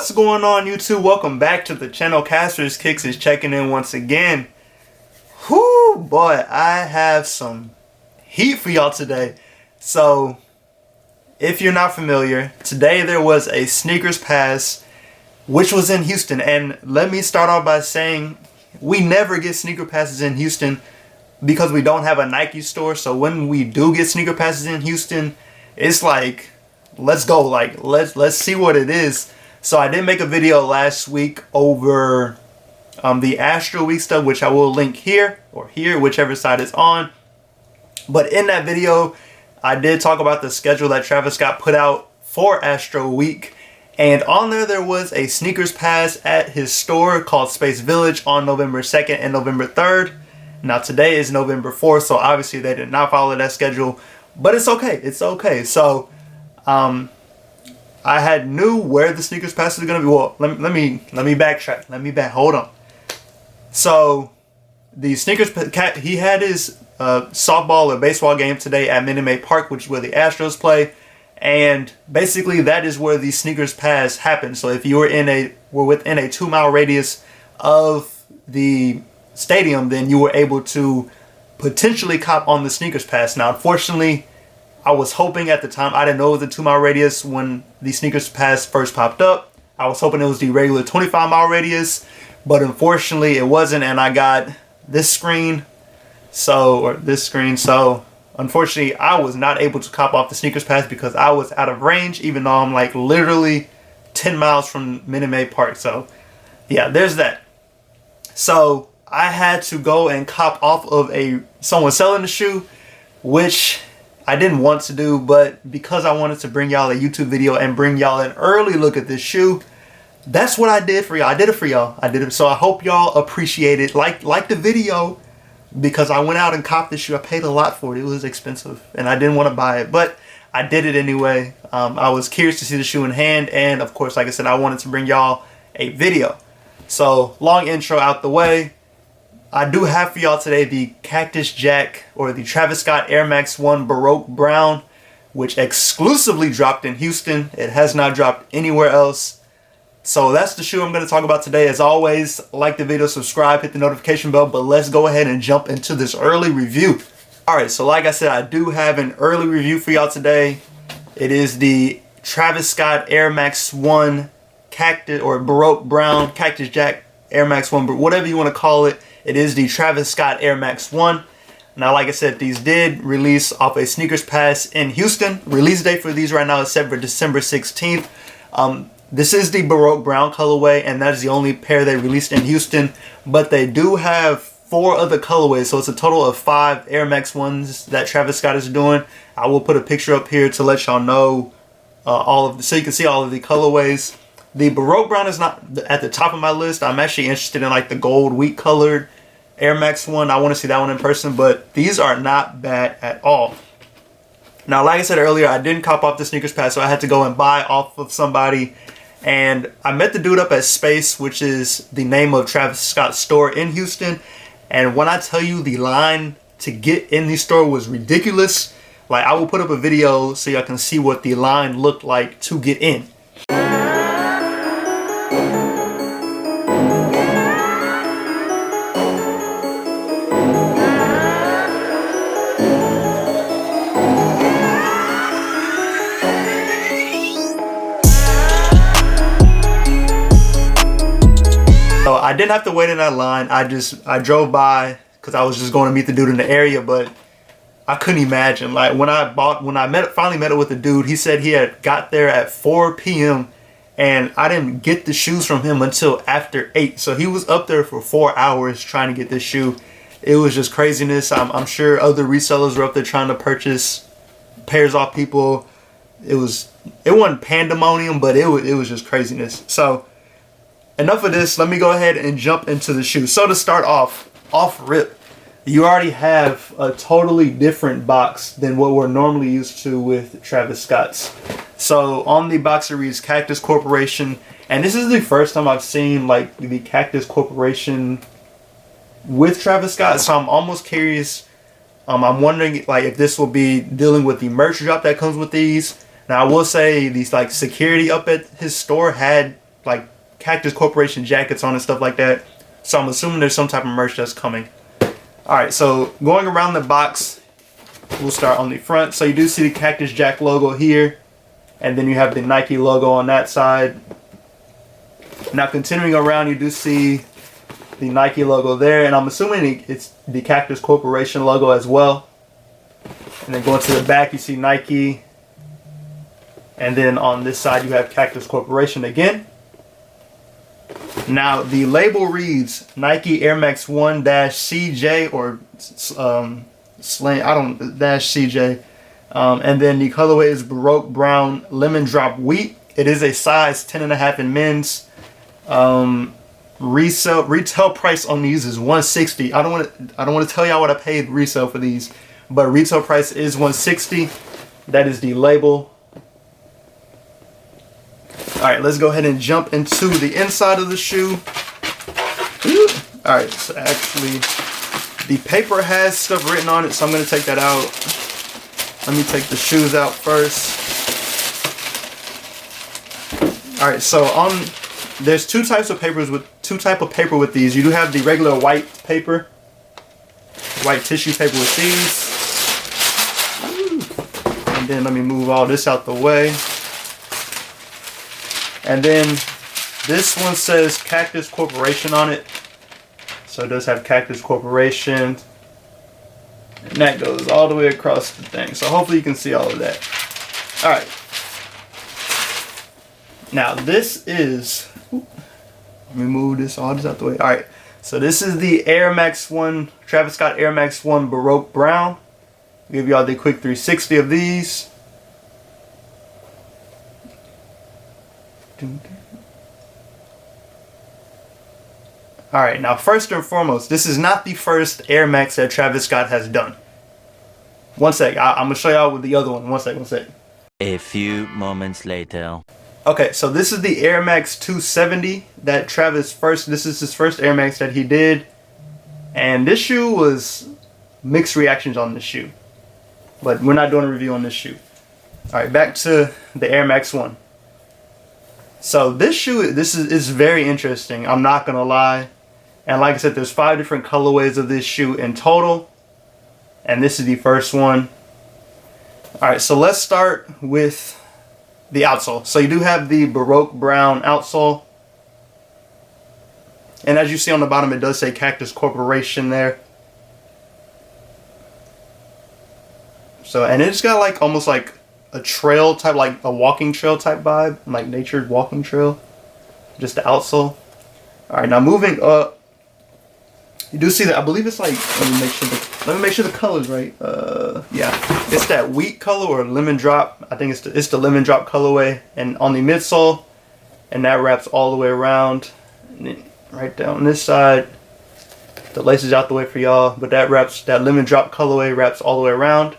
What's going on, YouTube? Welcome back to the channel. Caster's Kicks is checking in once again. Whoo, boy, I have some heat for y'all today. So, if you're not familiar, today there was a sneakers pass, which was in Houston. And let me start off by saying, we never get sneaker passes in Houston because we don't have a Nike store. So when we do get sneaker passes in Houston, it's like, let's go, like let's see what it is. So I did make a video last week over the Astro Week stuff, which I will link here or here, whichever side it's on. But in that video, I did talk about the schedule that Travis Scott put out for Astro Week. And on there was a sneakers pass at his store called Space Village on November 2nd and November 3rd. Now today is November 4th, so obviously they did not follow that schedule. But it's okay. It's okay. So, I had knew where the sneakers pass was gonna be. Well, let me backtrack. Hold on. So, the sneakers he had his softball or baseball game today at Minute Maid Park, which is where the Astros play, and basically that is where the sneakers pass happened. So if you were within a 2-mile radius of the stadium, then you were able to potentially cop on the sneakers pass. Now, unfortunately, I was hoping at the time, I didn't know it was a 2-mile radius when the sneakers pass first popped up. I was hoping it was the regular 25-mile radius, but unfortunately it wasn't, and I got this screen. So unfortunately I was not able to cop off the sneakers pass because I was out of range, even though I'm like literally 10 miles from Minute Maid Park. So yeah, there's that. So I had to go and cop off of someone selling the shoe, which I didn't want to do, but because I wanted to bring y'all a YouTube video and bring y'all an early look at this shoe, that's what I did for y'all. I did it for y'all. So I hope y'all appreciate it. Like the video, because I went out and copped this shoe. I paid a lot for it. It was expensive, and I didn't want to buy it, but I did it anyway. I was curious to see the shoe in hand, and of course, like I said, I wanted to bring y'all a video. So, long intro out the way. I do have for y'all today the Cactus Jack, or the Travis Scott Air Max 1 Baroque Brown, which exclusively dropped in Houston. It has not dropped anywhere else. So that's the shoe I'm going to talk about today. As always, like the video, subscribe, hit the notification bell, but let's go ahead and jump into this early review. Alright, so like I said, I do have an early review for y'all today. It is the Travis Scott Air Max 1 Cactus, or Baroque Brown, Cactus Jack Air Max 1, but whatever you want to call it. It is the Travis Scott Air Max 1. Now, like I said, these did release off a sneakers pass in Houston. Release date for these right now is set for December 16th. This is the Baroque Brown colorway, and that is the only pair they released in Houston. But they do have 4 other colorways, so it's a total of 5 Air Max 1s that Travis Scott is doing. I will put a picture up here to let y'all know so you can see all of the colorways. The Baroque Brown is not at the top of my list. I'm actually interested in like the gold wheat colored Air Max 1. I want to see that one in person, but these are not bad at all. Now, like I said earlier, I didn't cop off the sneakers pass, so I had to go and buy off of somebody. And I met the dude up at Space, which is the name of Travis Scott's store in Houston. And when I tell you the line to get in the store was ridiculous, like I will put up a video so y'all can see what the line looked like to get in. So I didn't have to wait in that line. I drove by because I was just going to meet the dude in the area, but I couldn't imagine. Like when I finally met up with the dude, he said he had got there at 4 p.m. and I didn't get the shoes from him until after 8. So he was up there for 4 hours trying to get this shoe. It was just craziness. I'm sure other resellers were up there trying to purchase pairs off people. It wasn't pandemonium, but it was just craziness. So enough of this. Let me go ahead and jump into the shoe. So to start off rip, you already have a totally different box than what we're normally used to with Travis Scott's. So on the box it reads Cactus Corporation, and this is the first time I've seen like the Cactus Corporation with Travis Scott, so I'm almost curious. I'm wondering like if this will be dealing with the merch drop that comes with these. Now I will say these like security up at his store had like Cactus Corporation jackets on and stuff like that. So I'm assuming there's some type of merch that's coming. Alright, so going around the box, we'll start on the front. So you do see the Cactus Jack logo here, and then you have the Nike logo on that side. Now continuing around, you do see the Nike logo there, and I'm assuming it's the Cactus Corporation logo as well. And then going to the back, you see Nike, and then on this side you have Cactus Corporation again. Now the label reads Nike Air Max 1 CJ or slang, I don't CJ, and then the colorway is Baroque Brown Lemon Drop Wheat. It is a size 10.5 in men's. Retail price on these is $160. I don't want to tell y'all what I paid resale for these, but retail price is $160. That is the label. Alright, let's go ahead and jump into the inside of the shoe. Alright, so actually the paper has stuff written on it, so I'm going to take that out. Let me take the shoes out first. Alright, so there's two types of paper with these. You do have the regular white paper, white tissue paper with these. And then let me move all this out the way. And then this one says Cactus Corporation on it. So it does have Cactus Corporation. And that goes all the way across the thing. So hopefully you can see all of that. Alright. Now this is... let me move this all this out the way. Alright. So this is the Air Max 1, Travis Scott Air Max 1 Baroque Brown. I'll give y'all the quick 360 of these. Alright, now first and foremost, this is not the first Air Max that Travis Scott has done. One sec, I'm going to show y'all with the other one. One sec. A few moments later. Okay, so this is the Air Max 270 that this is his first Air Max that he did. And this shoe was mixed reactions on this shoe. But we're not doing a review on this shoe. Alright, back to the Air Max 1. So this shoe, is very interesting. I'm not going to lie. And like I said, there's 5 different colorways of this shoe in total. And this is the first one. Alright, so let's start with the outsole. So you do have the Baroque Brown outsole. And as you see on the bottom, it does say Cactus Corporation there. So, and it's got like almost like a trail type, like a walking trail type vibe, like natured walking trail. Just the outsole. Alright, now moving up, you do see that, I believe it's like, let me make sure the color's right. Yeah, it's that wheat color or lemon drop. I think it's the lemon drop colorway, and on the midsole, and that wraps all the way around. And then right down this side, the laces out the way for y'all, but that lemon drop colorway wraps all the way around.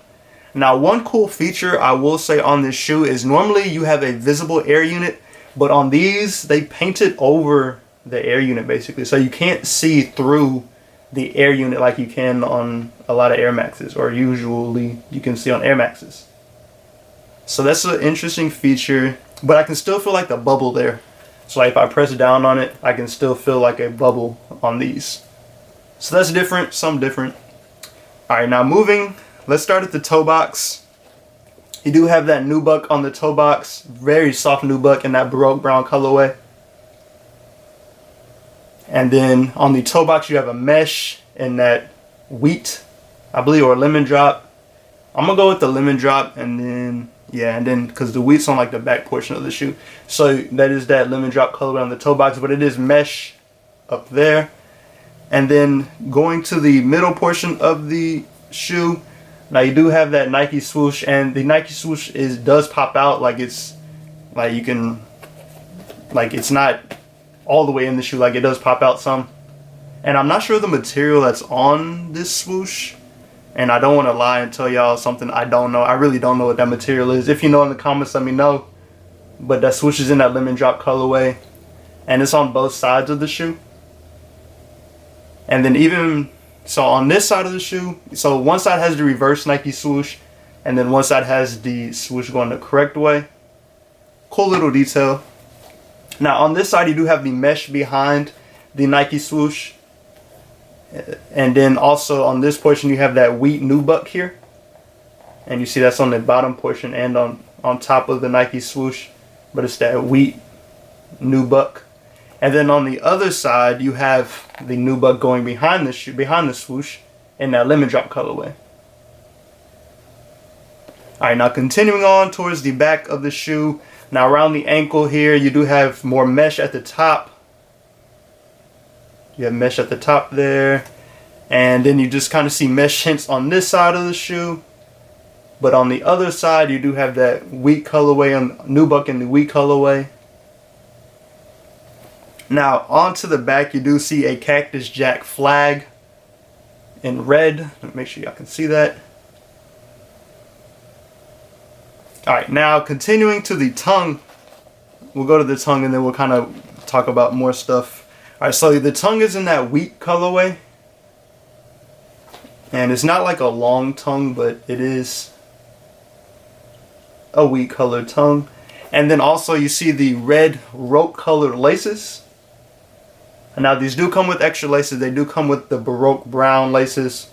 Now, one cool feature I will say on this shoe is normally you have a visible air unit, but on these, they painted over the air unit basically. So you can't see through the air unit like you can on a lot of Air Maxes, or usually you can see on Air Maxes. So that's an interesting feature, but I can still feel like the bubble there. So like if I press down on it, I can still feel like a bubble on these. So that's different, something different. Alright, now moving, let's start at the toe box. You do have that nubuck on the toe box. Very soft nubuck in that Baroque Brown colorway. And then on the toe box you have a mesh in that wheat, I believe, or lemon drop. I'm going to go with the lemon drop, and then, yeah, and then because the wheat's on like the back portion of the shoe. So that is that lemon drop colorway on the toe box, but it is mesh up there. And then going to the middle portion of the shoe, now you do have that Nike swoosh, and the Nike swoosh does pop out, like it's like you can, like it's not all the way in the shoe, like it does pop out some. And I'm not sure the material that's on this swoosh, and I don't want to lie and tell y'all something I don't know. I really don't know what that material is. If you know in the comments, let me know. But that swoosh is in that lemon drop colorway, and it's on both sides of the shoe. And then even so on this side of the shoe, so one side has the reverse Nike swoosh, and then one side has the swoosh going the correct way. Cool little detail. Now on this side you do have the mesh behind the Nike swoosh, and then also on this portion you have that wheat nubuck here, and you see that's on the bottom portion and on top of the Nike swoosh, but it's that wheat nubuck. And then on the other side you have the nubuck going behind the shoe, behind the swoosh, in that lemon drop colorway. Alright, now continuing on towards the back of the shoe. Now around the ankle here you do have more mesh at the top. You have mesh at the top there, and then you just kind of see mesh hints on this side of the shoe. But on the other side you do have that wheat colorway on nubuck in the wheat colorway. Now onto the back you do see a Cactus Jack flag in red. Make sure y'all can see that. Alright, now continuing to the tongue. We'll go to the tongue and then we'll kind of talk about more stuff. Alright, so the tongue is in that wheat colorway. And it's not like a long tongue, but it is a wheat colored tongue. And then also you see the red rope colored laces. And now these do come with extra laces. They do come with the Baroque Brown laces.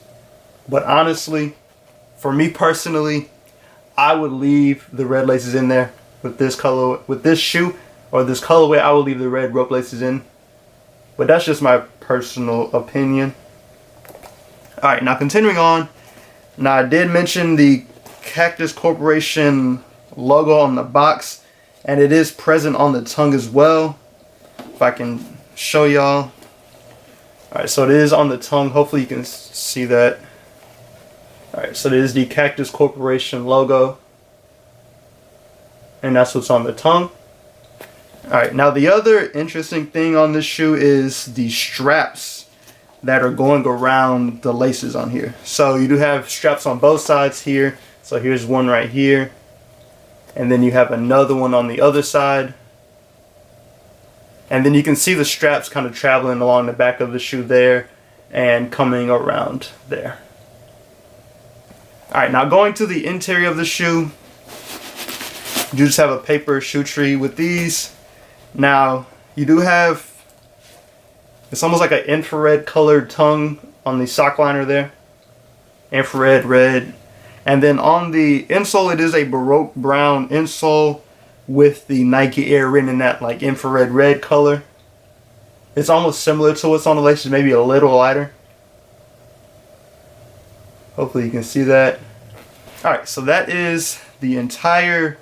But honestly, for me personally, I would leave the red laces in there with this color, with this shoe or this colorway. I would leave the red rope laces in. But that's just my personal opinion. Alright, now continuing on. Now I did mention the Cactus Corporation logo on the box, and it is present on the tongue as well. If I can show y'all. Alright, so it is on the tongue. Hopefully you can see that. Alright, so it is the Cactus Corporation logo, and that's what's on the tongue. Alright, now the other interesting thing on this shoe is the straps that are going around the laces on here. So you do have straps on both sides here. So here's one right here, and then you have another one on the other side. And then you can see the straps kind of traveling along the back of the shoe there and coming around there. Alright, now going to the interior of the shoe, you just have a paper shoe tree with these. Now, you do have, it's almost like an infrared colored tongue on the sock liner there. Infrared red. And then on the insole, it is a Baroque Brown insole with the Nike Air written in that like infrared red color. It's almost similar to what's on the laces, maybe a little lighter. Hopefully you can see that. Alright, so that is the entire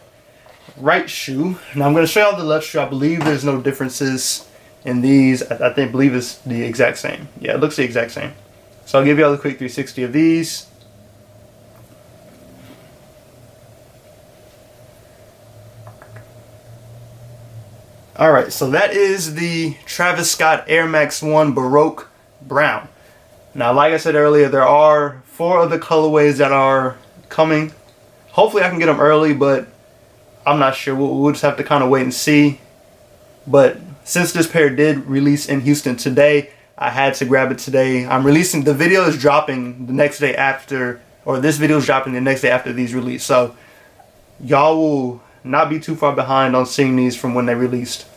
right shoe. Now I'm going to show y'all the left shoe. I believe there's no differences in these. I believe it's the exact same. Yeah, it looks the exact same. So I'll give y'all a quick 360 of these. Alright, so that is the Travis Scott Air Max 1 Baroque Brown. Now, like I said earlier, there are 4 other colorways that are coming. Hopefully I can get them early, but I'm not sure. We'll just have to kind of wait and see. But since this pair did release in Houston today, I had to grab it today. I'm releasing, the video is dropping the next day after, or this video is dropping the next day after these release. So y'all will not be too far behind on seeing these from when they released.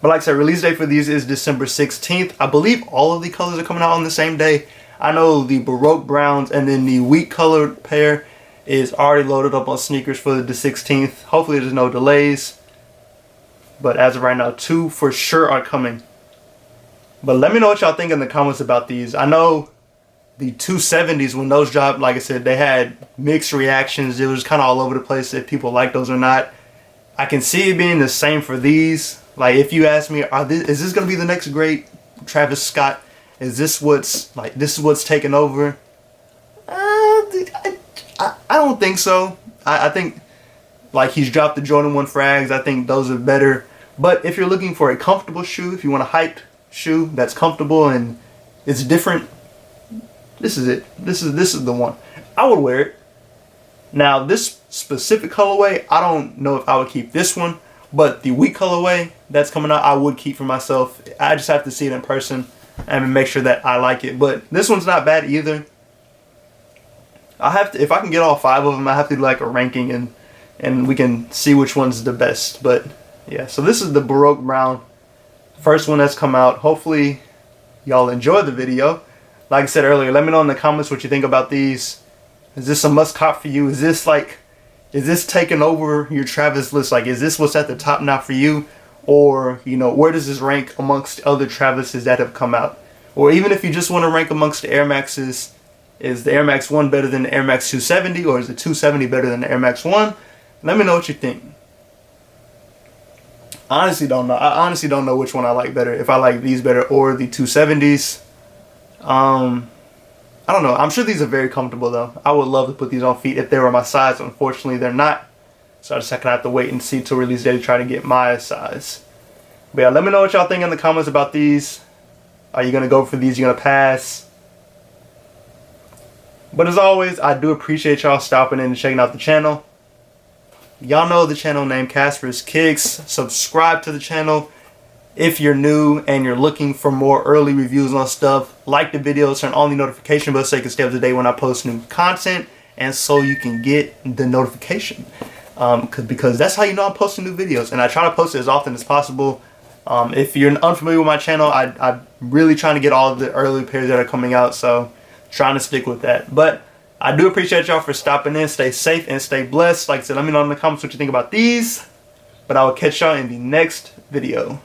But like I said, release date for these is December 16th. I believe all of the colors are coming out on the same day. I know the Baroque Browns and then the wheat colored pair is already loaded up on sneakers for the 16th. Hopefully there's no delays. But as of right now, 2 for sure are coming. But let me know what y'all think in the comments about these. I know the 270s, when those dropped, like I said, they had mixed reactions. It was kind of all over the place if people like those or not. I can see it being the same for these. Like, if you ask me, is this going to be the next great Travis Scott? Is this this is what's taking over? I don't think so. I think, like, he's dropped the Jordan 1 frags. I think those are better. But if you're looking for a comfortable shoe, if you want a hyped shoe that's comfortable and it's different, this is it. This is the one. I would wear it. Now, this specific colorway, I don't know if I would keep this one, but the wheat colorway that's coming out, I would keep for myself. I just have to see it in person and make sure that I like it. But this one's not bad either. I have to, if I can get all 5 of them, I have to do like a ranking and we can see which one's the best. But Yeah, so this is the Baroque Brown, first one that's come out. Hopefully y'all enjoyed the video. Like I said earlier, let me know in the comments what you think about these. Is this a must cop for you? Is this taking over your Travis list? Like, is this what's at the top now for you? Or, you know, where does this rank amongst other Travises that have come out? Or even if you just want to rank amongst the Air Maxes, is the Air Max 1 better than the Air Max 270? Or is the 270 better than the Air Max 1? Let me know what you think. I honestly don't know. I honestly don't know which one I like better. If I like these better or the 270s. I don't know. I'm sure these are very comfortable though. I would love to put these on feet if they were my size. Unfortunately, they're not. So I just have to wait and see till release day to try to get my size. But yeah, let me know what y'all think in the comments about these. Are you going to go for these? You going to pass? But as always, I do appreciate y'all stopping in and checking out the channel. Y'all know the channel name, Casper's Kicks. Subscribe to the channel if you're new and you're looking for more early reviews on stuff. Like the video, turn on the notification bell so you can stay up to date when I post new content, and so you can get the notification. Because that's how you know I'm posting new videos, and I try to post it as often as possible. If you're unfamiliar with my channel, I'm really trying to get all of the early pairs that are coming out, so trying to stick with that. But I do appreciate y'all for stopping in. Stay safe and stay blessed. Like I said, let me know in the comments what you think about these. But I will catch y'all in the next video.